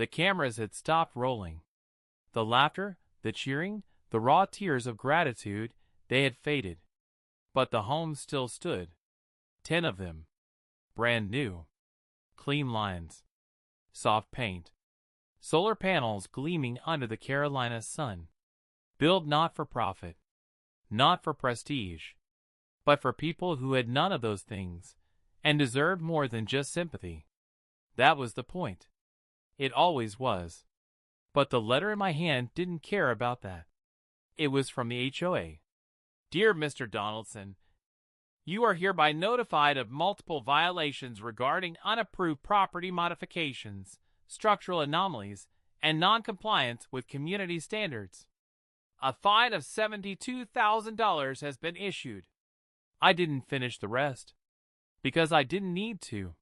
The cameras had stopped rolling. The laughter, the cheering, the raw tears of gratitude, they had faded. But the homes still stood. 10 of them. Brand new. Clean lines. Soft paint. Solar panels gleaming under the Carolina sun. Built not for profit. Not for prestige. But for people who had none of those things, and deserved more than just sympathy. That was the point. It always was. But the letter in my hand didn't care about that. It was from the HOA. Dear Mr. Donaldson, you are hereby notified of multiple violations regarding unapproved property modifications, structural anomalies, and non-compliance with community standards. A fine of $72,000 has been issued. I didn't finish the rest, because I didn't need to.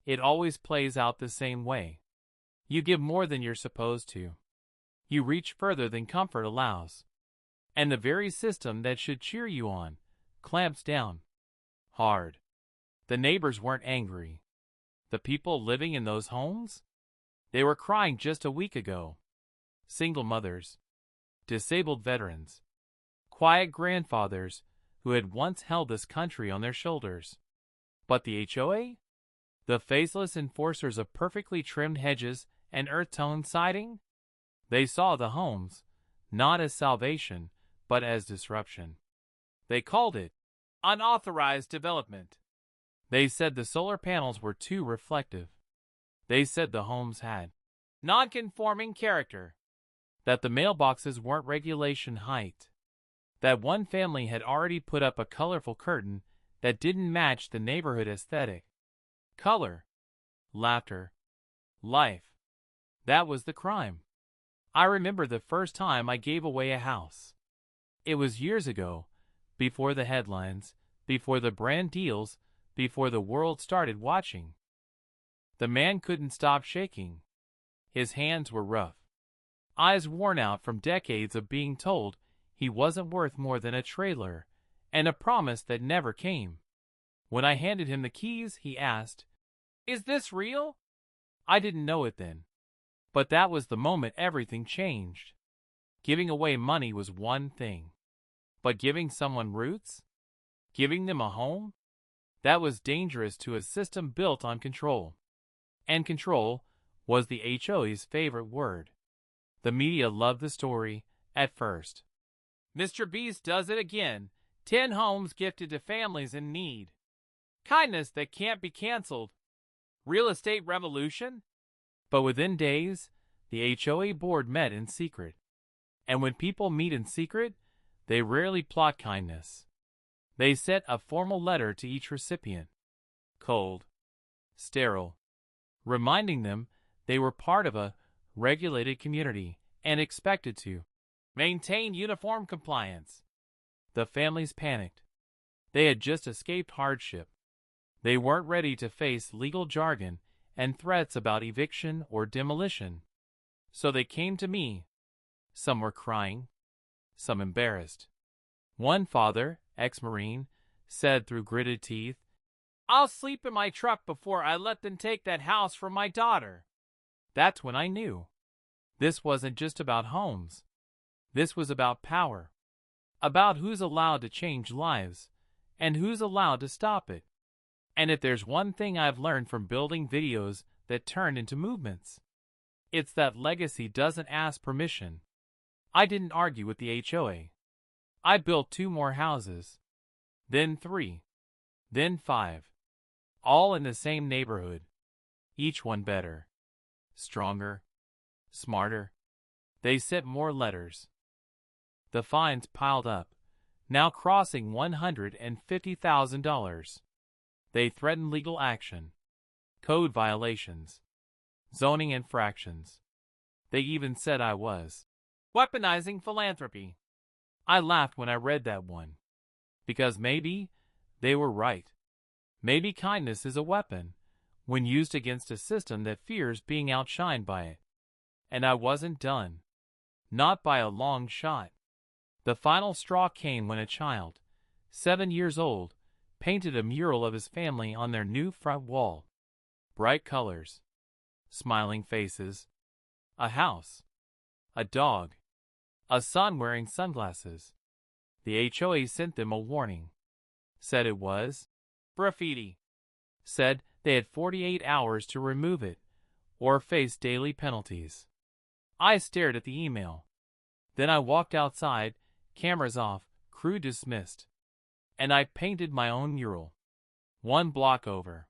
It always plays out the same way. You give more than you're supposed to. You reach further than comfort allows. And the very system that should cheer you on clamps down. Hard. The neighbors weren't angry. The people living in those homes? They were crying just a week ago. Single mothers. Disabled veterans. Quiet grandfathers who had once held this country on their shoulders. But the HOA? The faceless enforcers of perfectly trimmed hedges and earth-tone siding? They saw the homes, not as salvation, but as disruption. They called it unauthorized development. They said the solar panels were too reflective. They said the homes had non-conforming character, that the mailboxes weren't regulation height, that one family had already put up a colorful curtain that didn't match the neighborhood aesthetic. Color, laughter, life. That was the crime. I remember the first time I gave away a house. It was years ago, before the headlines, before the brand deals, before the world started watching. The man couldn't stop shaking. His hands were rough. Eyes worn out from decades of being told he wasn't worth more than a trailer, and a promise that never came. When I handed him the keys, he asked, "Is this real?" I didn't know it then. But that was the moment everything changed. Giving away money was one thing. But giving someone roots? Giving them a home? That was dangerous to a system built on control. And control was the HOA's favorite word. The media loved the story at first. MrBeast does it again. 10 homes gifted to families in need. Kindness that can't be canceled. Real estate revolution? But within days, the HOA board met in secret. And when people meet in secret, they rarely plot kindness. They sent a formal letter to each recipient. Cold. Sterile. Reminding them they were part of a regulated community and expected to maintain uniform compliance. The families panicked. They had just escaped hardship. They weren't ready to face legal jargon and threats about eviction or demolition. So they came to me. Some were crying, some embarrassed. One father, ex-Marine, said through gritted teeth, "I'll sleep in my truck before I let them take that house from my daughter." That's when I knew. This wasn't just about homes. This was about power. About who's allowed to change lives, and who's allowed to stop it. And if there's one thing I've learned from building videos that turned into movements, it's that legacy doesn't ask permission. I didn't argue with the HOA. I built 2 more houses, then 3, then 5, all in the same neighborhood, each one better, stronger, smarter. They sent more letters. The fines piled up, now crossing $150,000. They threatened legal action, code violations, zoning infractions. They even said I was weaponizing philanthropy. I laughed when I read that one, because maybe they were right. Maybe kindness is a weapon when used against a system that fears being outshined by it. And I wasn't done. Not by a long shot. The final straw came when a child, 7 years old, painted a mural of his family on their new front wall. Bright colors, smiling faces, a house, a dog, a son wearing sunglasses. The HOA sent them a warning. Said it was graffiti. Said they had 48 hours to remove it or face daily penalties. I stared at the email. Then I walked outside, cameras off, crew dismissed. And I painted my own mural. 1 block over.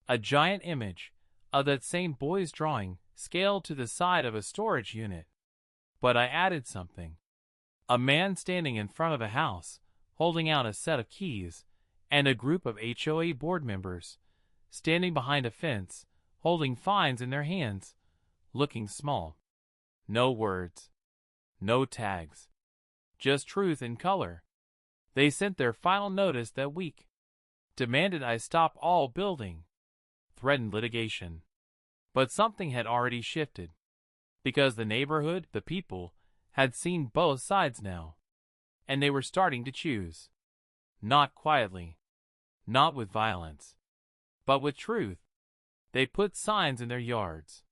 A giant image of that same boy's drawing scaled to the side of a storage unit. But I added something. A man standing in front of a house, holding out a set of keys, and a group of HOA board members, standing behind a fence, holding fines in their hands, looking small. No words. No tags. Just truth in color. They sent their final notice that week. Demanded I stop all building. Threatened litigation. But something had already shifted. Because the neighborhood, the people, had seen both sides now. And they were starting to choose. Not quietly. Not with violence. But with truth. They put signs in their yards.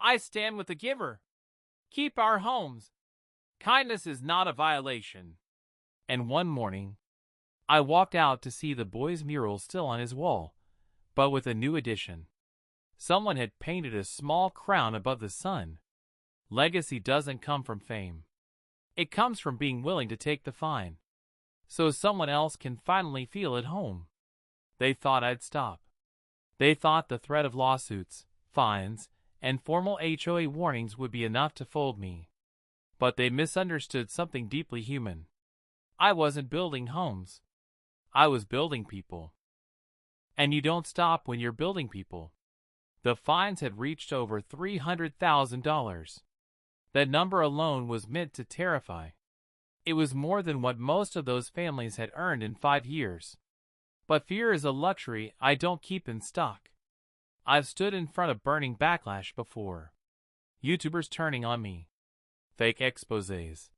I stand with the giver. Keep our homes. Kindness is not a violation. And one morning, I walked out to see the boy's mural still on his wall, but with a new addition. Someone had painted a small crown above the sun. Legacy doesn't come from fame. It comes from being willing to take the fine, so someone else can finally feel at home. They thought I'd stop. They thought the threat of lawsuits, fines, and formal HOA warnings would be enough to fold me. But they misunderstood something deeply human. I wasn't building homes. I was building people. And you don't stop when you're building people. The fines had reached over $300,000. That number alone was meant to terrify. It was more than what most of those families had earned in 5 years. But fear is a luxury I don't keep in stock. I've stood in front of burning backlash before. YouTubers turning on me. Fake exposés.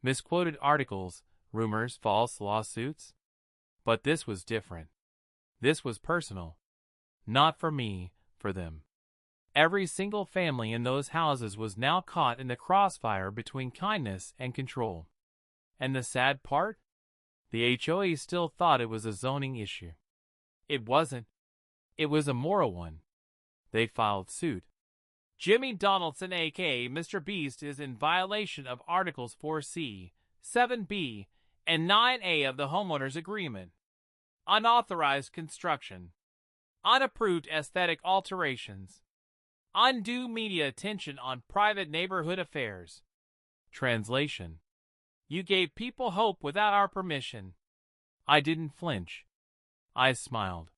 Misquoted articles, rumors, false lawsuits. But this was different. This was personal. Not for me, for them. Every single family in those houses was now caught in the crossfire between kindness and control. And the sad part? The HOA still thought it was a zoning issue. It wasn't. It was a moral one. They filed suit. Jimmy Donaldson, aka MrBeast, is in violation of Articles 4C, 7B, and 9A of the Homeowners Agreement. Unauthorized construction. Unapproved aesthetic alterations. Undue media attention on private neighborhood affairs. Translation. You gave people hope without our permission. I didn't flinch. I smiled.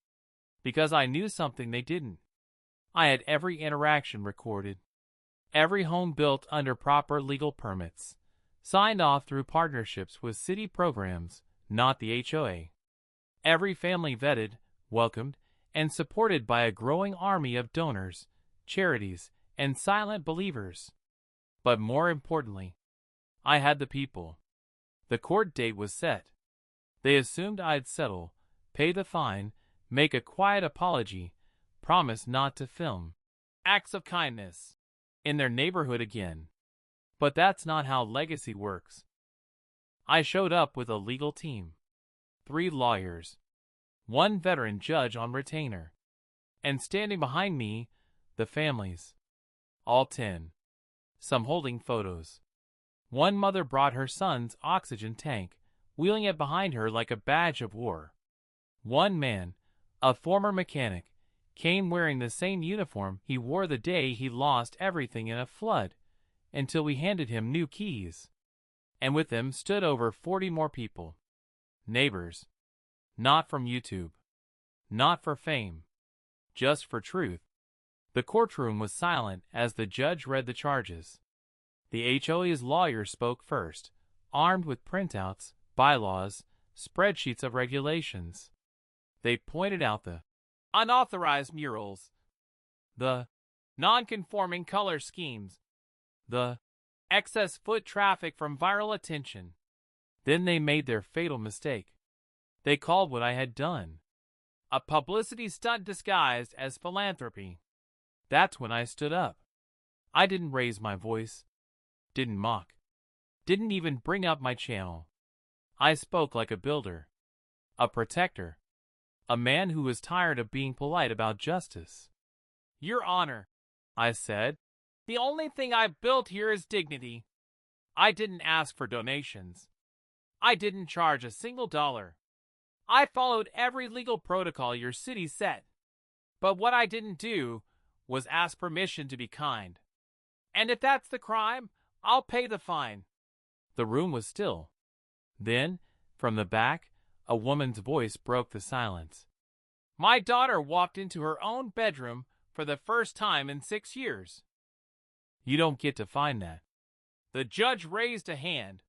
Because I knew something they didn't. I had every interaction recorded. Every home built under proper legal permits. Signed off through partnerships with city programs, not the HOA. Every family vetted, welcomed, and supported by a growing army of donors, charities, and silent believers. But more importantly, I had the people. The court date was set. They assumed I'd settle, pay the fine, make a quiet apology, promise not to film acts of kindness in their neighborhood again. But that's not how legacy works. I showed up with a legal team. 3 lawyers. 1 veteran judge on retainer. And standing behind me, the families. All 10. Some holding photos. 1 mother brought her son's oxygen tank, wheeling it behind her like a badge of war. 1 man, a former mechanic, came wearing the same uniform he wore the day he lost everything in a flood, until we handed him new keys. And with them stood over 40 more people. Neighbors. Not from YouTube. Not for fame. Just for truth. The courtroom was silent as the judge read the charges. The HOA's lawyer spoke first, armed with printouts, bylaws, spreadsheets of regulations. They pointed out the unauthorized murals, the non-conforming color schemes, the excess foot traffic from viral attention. Then they made their fatal mistake. They called what I had done a publicity stunt disguised as philanthropy. That's when I stood up. I didn't raise my voice, didn't mock, didn't even bring up my channel. I spoke like a builder, a protector, a man who was tired of being polite about justice. Your Honor, I said, the only thing I've built here is dignity. I didn't ask for donations. I didn't charge a single dollar. I followed every legal protocol your city set. But what I didn't do was ask permission to be kind. And if that's the crime, I'll pay the fine. The room was still. Then, from the back, a woman's voice broke the silence. My daughter walked into her own bedroom for the first time in 6 years. You don't get to find that. The judge raised a hand,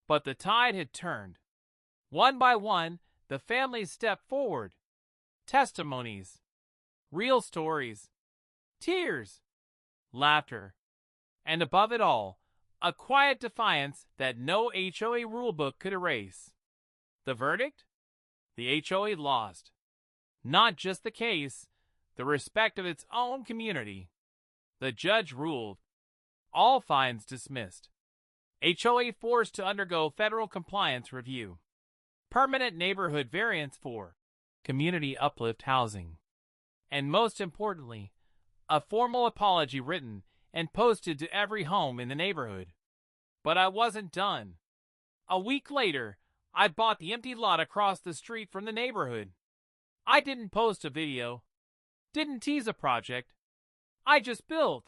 but the tide had turned. One by one, the families stepped forward. Testimonies, real stories, tears, laughter, and above it all, a quiet defiance that no HOA rulebook could erase. The verdict? The HOA lost. Not just the case, the respect of its own community. The judge ruled. All fines dismissed. HOA forced to undergo federal compliance review. Permanent neighborhood variance for community uplift housing. And most importantly, a formal apology written and posted to every home in the neighborhood. But I wasn't done. A week later, I bought the empty lot across the street from the neighborhood. I didn't post a video, didn't tease a project. I just built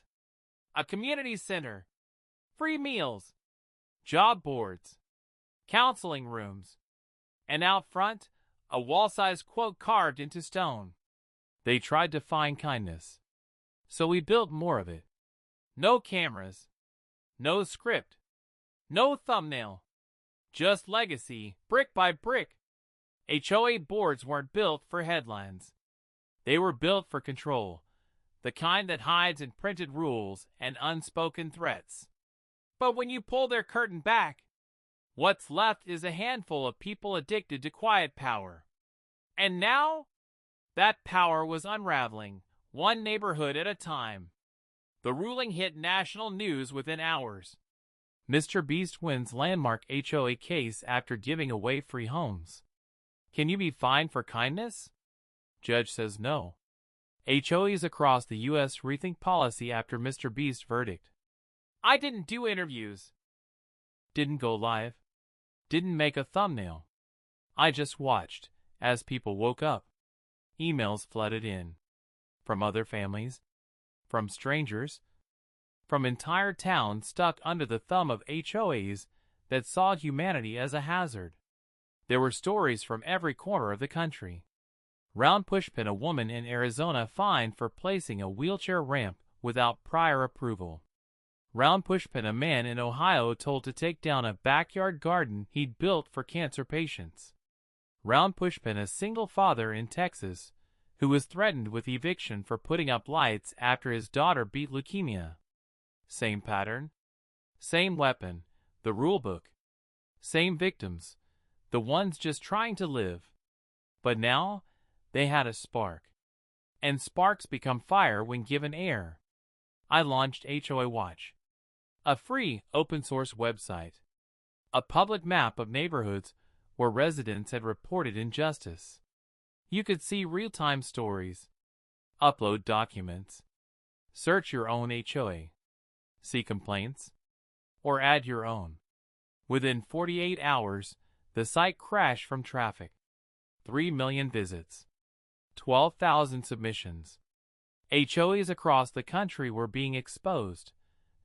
a community center, free meals, job boards, counseling rooms, and out front, a wall-sized quote carved into stone. They tried to find kindness, so we built more of it. No cameras, no script, no thumbnail, just legacy, brick by brick. HOA boards weren't built for headlines. They were built for control, the kind that hides in printed rules and unspoken threats. But when you pull their curtain back, what's left is a handful of people addicted to quiet power. And now, that power was unraveling, one neighborhood at a time. The ruling hit national news within hours. MrBeast wins landmark HOA case after giving away free homes. Can you be fined for kindness? Judge says no. HOAs across the U.S. rethink policy after MrBeast verdict. I didn't do interviews. Didn't go live. Didn't make a thumbnail. I just watched as people woke up. Emails flooded in. From other families. From strangers. From entire towns stuck under the thumb of HOAs that saw humanity as a hazard. There were stories from every corner of the country. Round Pushpin, a woman in Arizona fined for placing a wheelchair ramp without prior approval. Round Pushpin, a man in Ohio told to take down a backyard garden he'd built for cancer patients. Round Pushpin, a single father in Texas, who was threatened with eviction for putting up lights after his daughter beat leukemia. Same pattern, same weapon, the rulebook. Same victims, the ones just trying to live. But now, they had a spark. And sparks become fire when given air. I launched HOA Watch, a free, open-source website. A public map of neighborhoods where residents had reported injustice. You could see real-time stories, upload documents, search your own HOA, see complaints, or add your own. Within 48 hours, the site crashed from traffic. 3 million visits. 12,000 submissions. HOAs across the country were being exposed,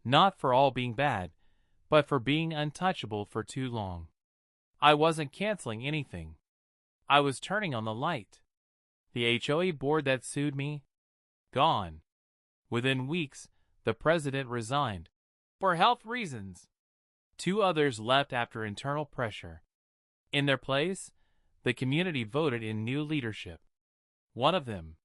not for all being bad, but for being untouchable for too long. I wasn't canceling anything. I was turning on the light. The HOA board that sued me? Gone. Within weeks, the president resigned. For health reasons. 2 others left after internal pressure. In their place, the community voted in new leadership. One of them,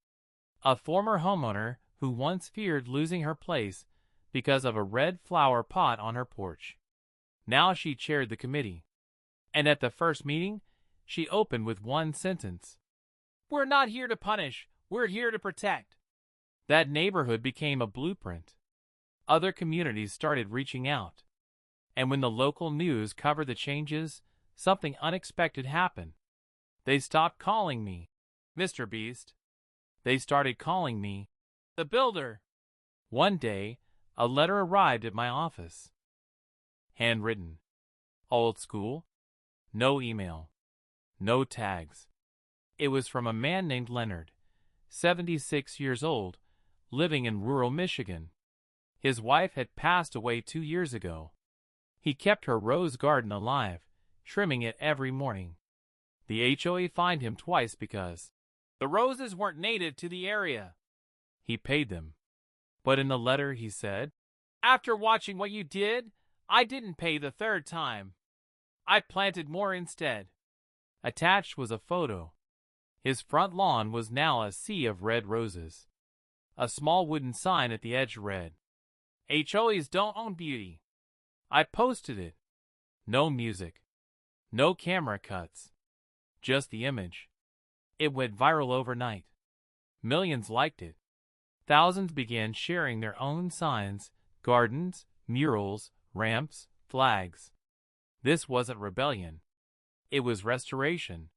a former homeowner who once feared losing her place because of a red flower pot on her porch. Now she chaired the committee. And at the first meeting, she opened with one sentence. We're not here to punish, we're here to protect. That neighborhood became a blueprint. Other communities started reaching out. And when the local news covered the changes, something unexpected happened. They stopped calling me MrBeast. They started calling me the Builder. One day, a letter arrived at my office. Handwritten. Old school. No email. No tags. It was from a man named Leonard, 76 years old, living in rural Michigan. His wife had passed away 2 years ago. He kept her rose garden alive, trimming it every morning. The HOA fined him twice because the roses weren't native to the area. He paid them. But in the letter he said, "After watching what you did, I didn't pay the third time. I planted more instead." Attached was a photo. His front lawn was now a sea of red roses. A small wooden sign at the edge read, "HOAs don't own beauty." I posted it. No music. No camera cuts. Just the image. It went viral overnight. Millions liked it. Thousands began sharing their own signs, gardens, murals, ramps, flags. This wasn't rebellion. It was restoration.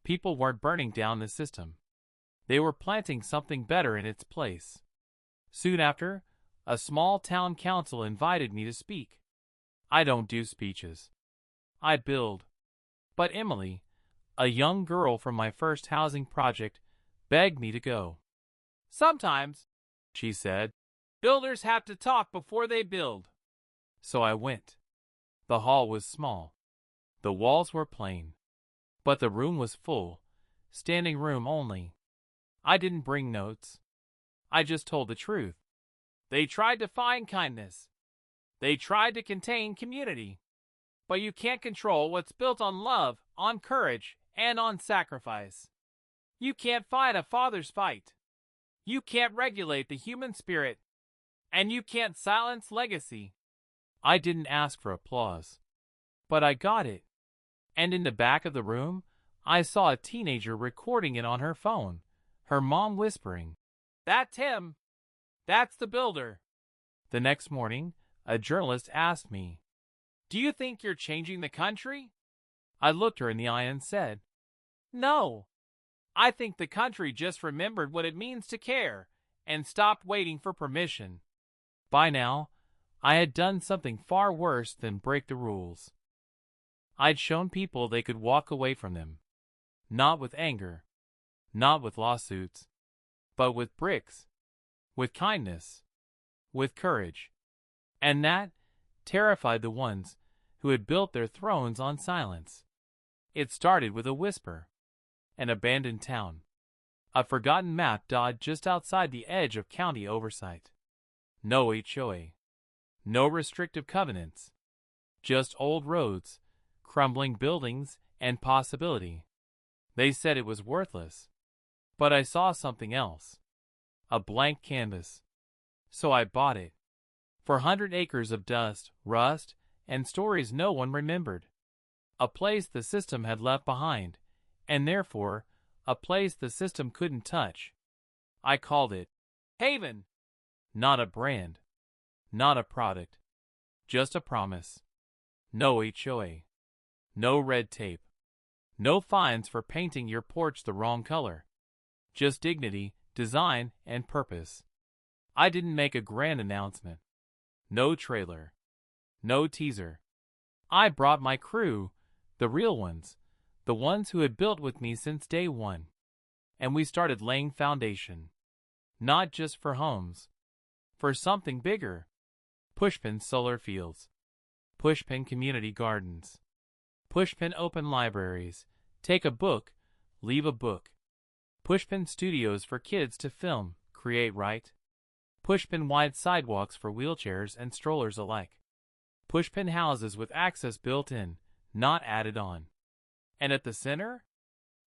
People weren't burning down the system. They were planting something better in its place. Soon after, a small town council invited me to speak. I don't do speeches. I build. But Emily, a young girl from my first housing project, begged me to go. "Sometimes," she said, "builders have to talk before they build." So I went. The hall was small. The walls were plain. But the room was full, standing room only. I didn't bring notes. I just told the truth. They tried to find kindness. They tried to contain community. But you can't control what's built on love, on courage, and on sacrifice. You can't fight a father's fight. You can't regulate the human spirit. And you can't silence legacy. I didn't ask for applause. But I got it. And in the back of the room, I saw a teenager recording it on her phone, her mom whispering, "That's him. That's the builder." The next morning, a journalist asked me, "Do you think you're changing the country?" I looked her in the eye and said, "No. I think the country just remembered what it means to care and stopped waiting for permission." By now, I had done something far worse than break the rules. I'd shown people they could walk away from them. Not with anger, not with lawsuits, but with bricks, with kindness, with courage. And that terrified the ones who had built their thrones on silence. It started with a whisper. An abandoned town. A forgotten map dotted just outside the edge of county oversight. No HOA. No restrictive covenants. Just old roads, crumbling buildings, and possibility. They said it was worthless. But I saw something else. A blank canvas. So I bought it. 400 acres of dust, rust, and stories no one remembered. A place the system had left behind, and therefore, a place the system couldn't touch. I called it Haven. Not a brand. Not a product. Just a promise. No HOA. No red tape. No fines for painting your porch the wrong color. Just dignity, design, and purpose. I didn't make a grand announcement. No trailer. No teaser. I brought my crew, the real ones, the ones who had built with me since day one. And we started laying foundation. Not just for homes. For something bigger. Pushpin solar fields. Pushpin community gardens. Pushpin open libraries. Take a book, leave a book. Pushpin studios for kids to film, create, write. Pushpin wide sidewalks for wheelchairs and strollers alike. Pushpin houses with access built in, not added on. And at the center?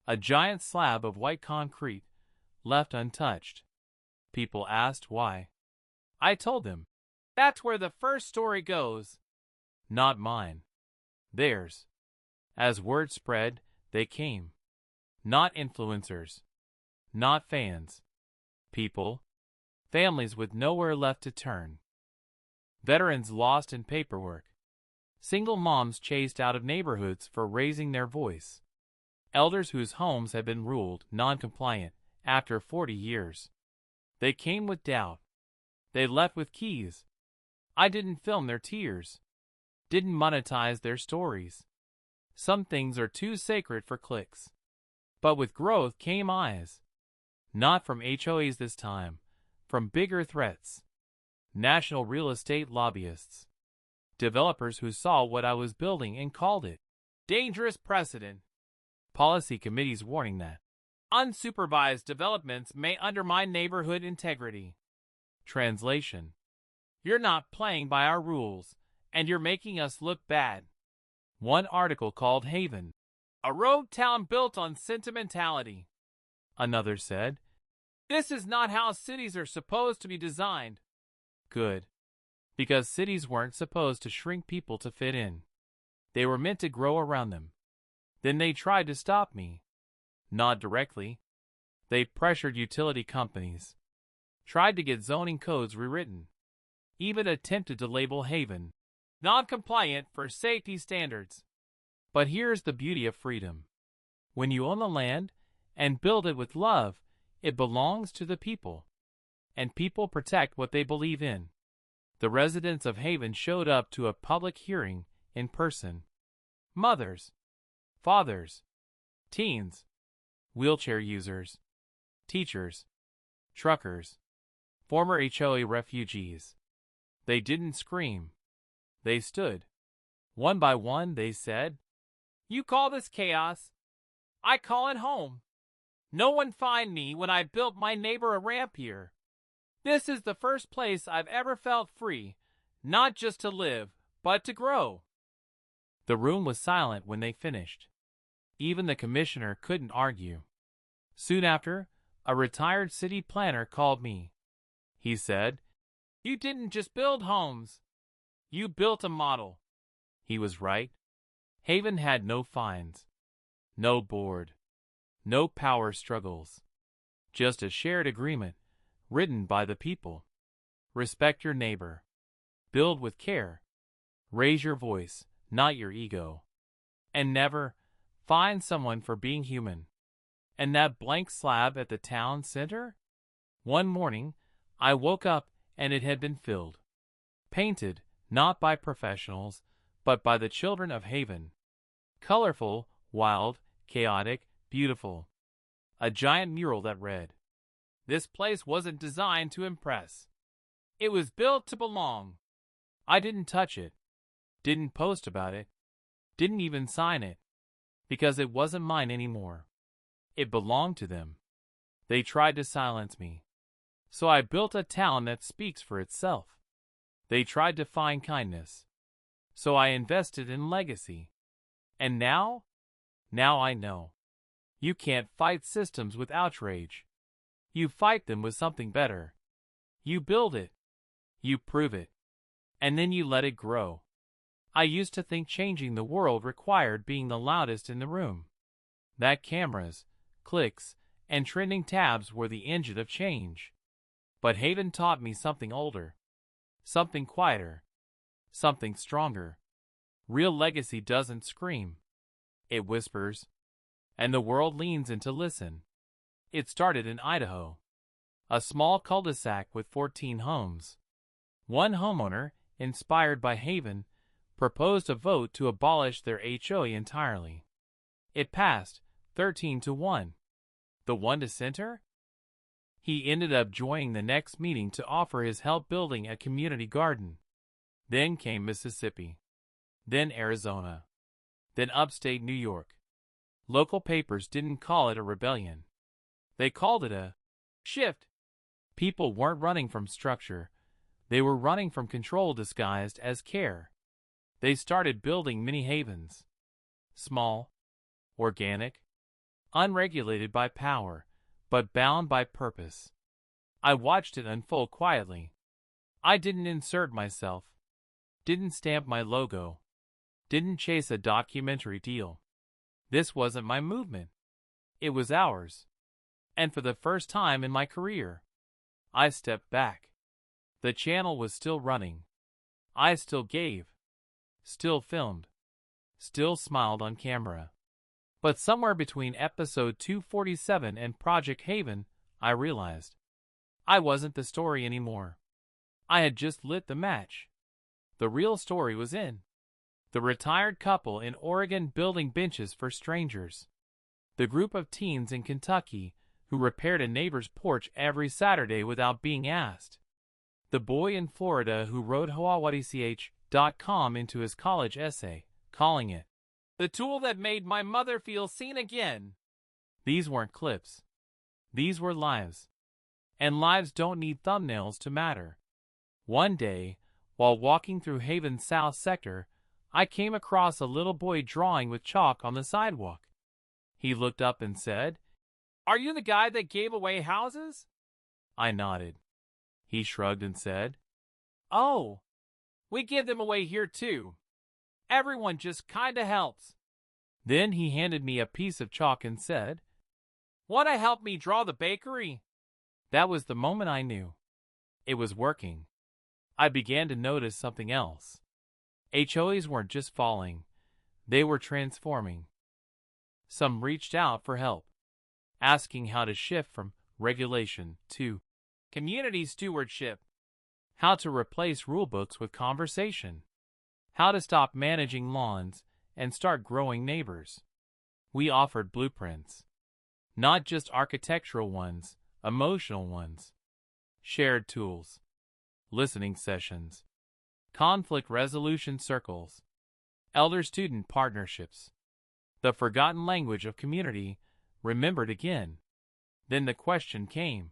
A giant slab of white concrete, left untouched. People asked why. I told them, that's where the first story goes. Not mine. Theirs. As word spread, they came. Not influencers. Not fans. People. Families with nowhere left to turn. veterans lost in paperwork, single moms chased out of neighborhoods for raising their voice, elders whose homes had been ruled non-compliant after 40 years. They came with doubt. They left with keys. I didn't film their tears, didn't monetize their stories. Some things are too sacred for clicks. But with growth came eyes. Not from HOAs this time, from bigger threats. National real estate lobbyists. Developers who saw what I was building and called it dangerous precedent. Policy committees warning that unsupervised developments may undermine neighborhood integrity. Translation: you're not playing by our rules, and you're making us look bad. One article called Haven a rogue town built on sentimentality. Another said, this is not how cities are supposed to be designed. Good. Because cities weren't supposed to shrink people to fit in. They were meant to grow around them. Then they tried to stop me. Not directly. They pressured utility companies. Tried to get zoning codes rewritten. Even attempted to label Haven non-compliant for safety standards. But here's the beauty of freedom. When you own the land and build it with love, it belongs to the people. And people protect what they believe in. The residents of Haven showed up to a public hearing in person. Mothers, fathers, teens, wheelchair users, teachers, truckers, former HOA refugees. They didn't scream. They stood. One by one they said, you call this chaos? I call it home. No one fined me when I built my neighbor a ramp here. This is the first place I've ever felt free, not just to live, but to grow. The room was silent when they finished. Even the commissioner couldn't argue. Soon after, a retired city planner called me. He said, you didn't just build homes. You built a model. He was right. Haven had no fines, no board, no power struggles. Just a shared agreement, written by the people. Respect your neighbor. Build with care. Raise your voice, not your ego. And never fine someone for being human. And that blank slab at the town center? One morning, I woke up and it had been filled. Painted, not by professionals, but by the children of Haven. Colorful, wild, chaotic, beautiful. A giant mural that read, this place wasn't designed to impress. It was built to belong. I didn't touch it. Didn't post about it. Didn't even sign it. Because it wasn't mine anymore. It belonged to them. They tried to silence me. So I built a town that speaks for itself. They tried to find kindness. So I invested in legacy. And now I know. You can't fight systems with outrage. You fight them with something better. You build it. You prove it. And then you let it grow. I used to think changing the world required being the loudest in the room. That cameras, clicks, and trending tabs were the engine of change. But Haven taught me something older. Something quieter. Something stronger. Real legacy doesn't scream. It whispers. And the world leans in to listen. It started in Idaho. A small cul-de-sac with 14 homes. One homeowner, inspired by Haven, proposed a vote to abolish their HOA entirely. It passed, 13-1. The one dissenter? He ended up joining the next meeting to offer his help building a community garden. Then came Mississippi. Then Arizona. Then upstate New York. Local papers didn't call it a rebellion. They called it a shift. People weren't running from structure. They were running from control disguised as care. They started building mini havens. Small, organic, unregulated by power, but bound by purpose. I watched it unfold quietly. I didn't insert myself. Didn't stamp my logo. Didn't chase a documentary deal. This wasn't my movement. It was ours. And for the first time in my career, I stepped back. The channel was still running. I still gave, still filmed, still smiled on camera. But somewhere between episode 247 and Project Haven, I realized I wasn't the story anymore. I had just lit the match. The real story was in the retired couple in Oregon building benches for strangers, the group of teens in Kentucky who repaired a neighbor's porch every Saturday without being asked, the boy in Florida who wrote HOAs.com into his college essay, calling it the tool that made my mother feel seen again. These weren't clips. These were lives. And lives don't need thumbnails to matter. One day, while walking through Haven's South Sector, I came across a little boy drawing with chalk on the sidewalk. He looked up and said, "Are you the guy that gave away houses?" I nodded. He shrugged and said, "Oh, we give them away here too. Everyone just kinda helps." Then he handed me a piece of chalk and said, "Wanna help me draw the bakery?" That was the moment I knew it was working. I began to notice something else. HOAs weren't just falling, they were transforming. Some reached out for help, asking how to shift from regulation to community stewardship, how to replace rulebooks with conversation, how to stop managing lawns and start growing neighbors. We offered blueprints, not just architectural ones, emotional ones, shared tools, listening sessions, conflict resolution circles, elder-student partnerships, the forgotten language of community remembered again. Then the question came,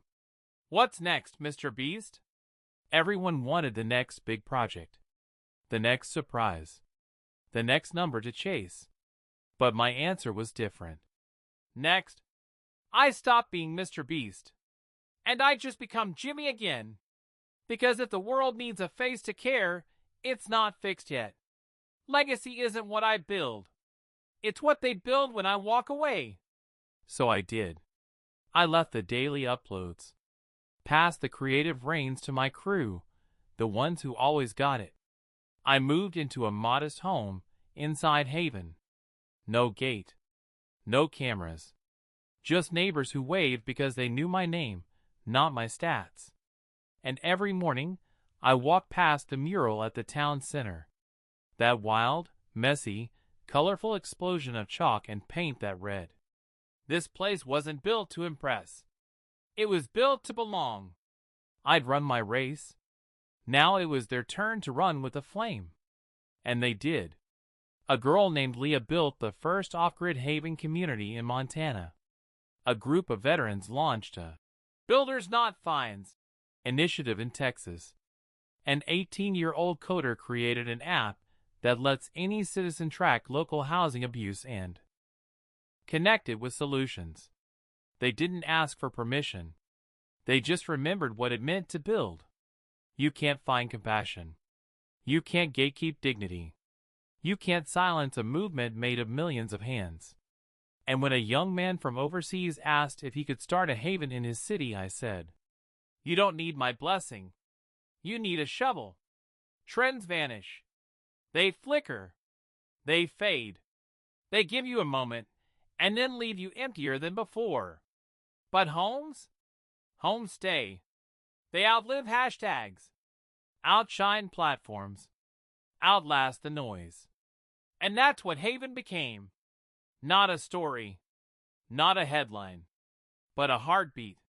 "What's next, MrBeast?" Everyone wanted the next big project, the next surprise, the next number to chase. But my answer was different. Next, I stop being MrBeast, and I just become Jimmy again. Because if the world needs a face to care, it's not fixed yet. Legacy isn't what I build. It's what they build when I walk away. So I did. I left the daily uploads, passed the creative reins to my crew, the ones who always got it. I moved into a modest home inside Haven. No gate, no cameras, just neighbors who waved because they knew my name, not my stats. And every morning, I walked past the mural at the town center. That wild, messy, colorful explosion of chalk and paint that read, "This place wasn't built to impress. It was built to belong." I'd run my race. Now it was their turn to run with the flame. And they did. A girl named Leah built the first off-grid Haven community in Montana. A group of veterans launched a Builders Not Fines initiative in Texas. An 18-year-old coder created an app that lets any citizen track local housing abuse and connect it with solutions. They didn't ask for permission. They just remembered what it meant to build. You can't find compassion. You can't gatekeep dignity. You can't silence a movement made of millions of hands. And when a young man from overseas asked if he could start a Haven in his city, I said, "You don't need my blessing. You need a shovel." Trends vanish. They flicker. They fade. They give you a moment and then leave you emptier than before. But homes? Homes stay. They outlive hashtags, outshine platforms, outlast the noise. And that's what Haven became. Not a story, not a headline, but a heartbeat.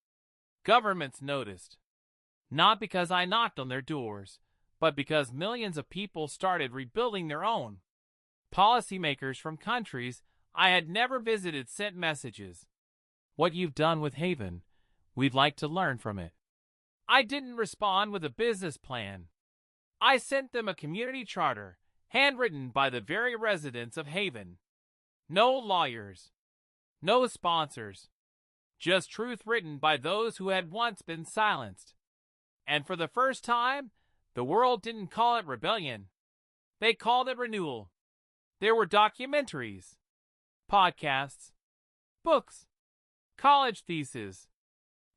Governments noticed. Not because I knocked on their doors, but because millions of people started rebuilding their own. Policymakers from countries I had never visited sent messages. "What you've done with Haven, we'd like to learn from it." I didn't respond with a business plan. I sent them a community charter, handwritten by the very residents of Haven. No lawyers, no sponsors, just truth written by those who had once been silenced. And for the first time, the world didn't call it rebellion. They called it renewal. There were documentaries, podcasts, books, college theses,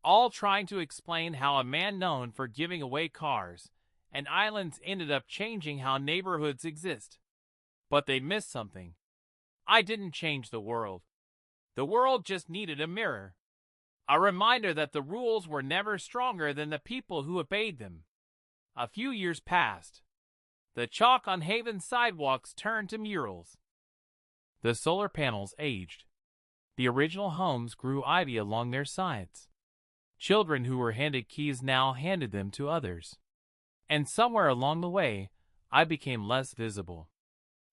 all trying to explain how a man known for giving away cars and islands ended up changing how neighborhoods exist. But they missed something. I didn't change the world. The world just needed a mirror. A reminder that the rules were never stronger than the people who obeyed them. A few years passed. The chalk on Haven's sidewalks turned to murals. The solar panels aged. The original homes grew ivy along their sides. Children who were handed keys now handed them to others. And somewhere along the way, I became less visible.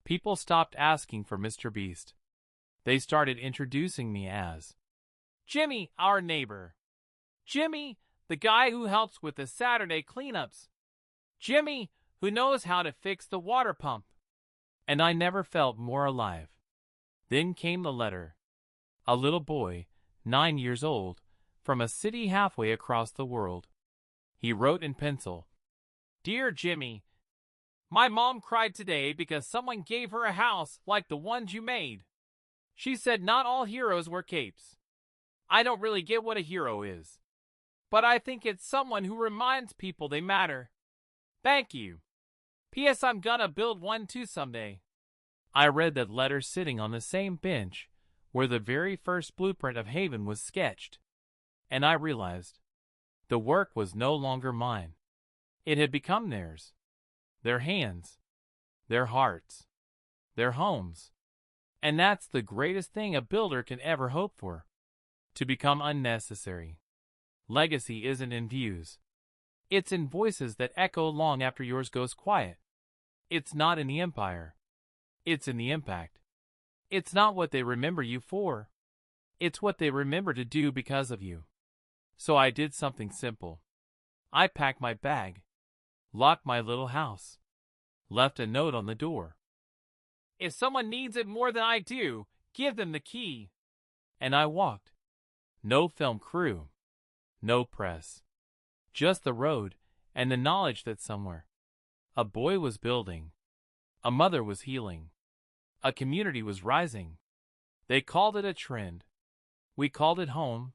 People stopped asking for MrBeast. They started introducing me as Jimmy, our neighbor. Jimmy, the guy who helps with the Saturday cleanups. Jimmy, who knows how to fix the water pump. And I never felt more alive. Then came the letter. A little boy, 9 years old, from a city halfway across the world. He wrote in pencil, "Dear Jimmy, my mom cried today because someone gave her a house like the ones you made. She said not all heroes wear capes. I don't really get what a hero is, but I think it's someone who reminds people they matter. Thank you. P.S. I'm gonna build one too someday." I read that letter sitting on the same bench where the very first blueprint of Haven was sketched, and I realized the work was no longer mine. It had become theirs. Their hands, their hearts, their homes. And that's the greatest thing a builder can ever hope for. To become unnecessary. Legacy isn't in views. It's in voices that echo long after yours goes quiet. It's not in the empire. It's in the impact. It's not what they remember you for. It's what they remember to do because of you. So I did something simple. I packed my bag, locked my little house, left a note on the door. If someone needs it more than I do, give them the key. And I walked. No film crew. No press. Just the road and the knowledge that somewhere a boy was building. A mother was healing. A community was rising. They called it a trend. We called it home.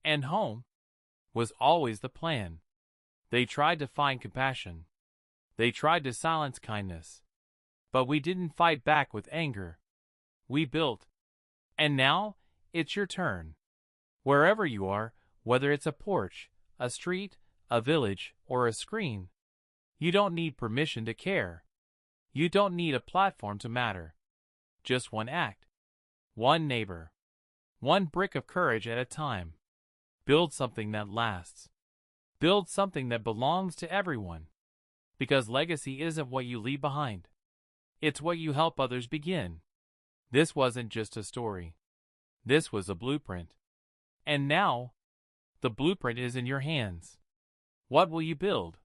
And home was always the plan. They tried to find compassion. They tried to silence kindness. But we didn't fight back with anger. We built. And now, it's your turn. Wherever you are, whether it's a porch, a street, a village, or a screen, you don't need permission to care. You don't need a platform to matter. Just one act. One neighbor. One brick of courage at a time. Build something that lasts. Build something that belongs to everyone. Because legacy isn't what you leave behind. It's what you help others begin. This wasn't just a story. This was a blueprint. And now, the blueprint is in your hands. What will you build?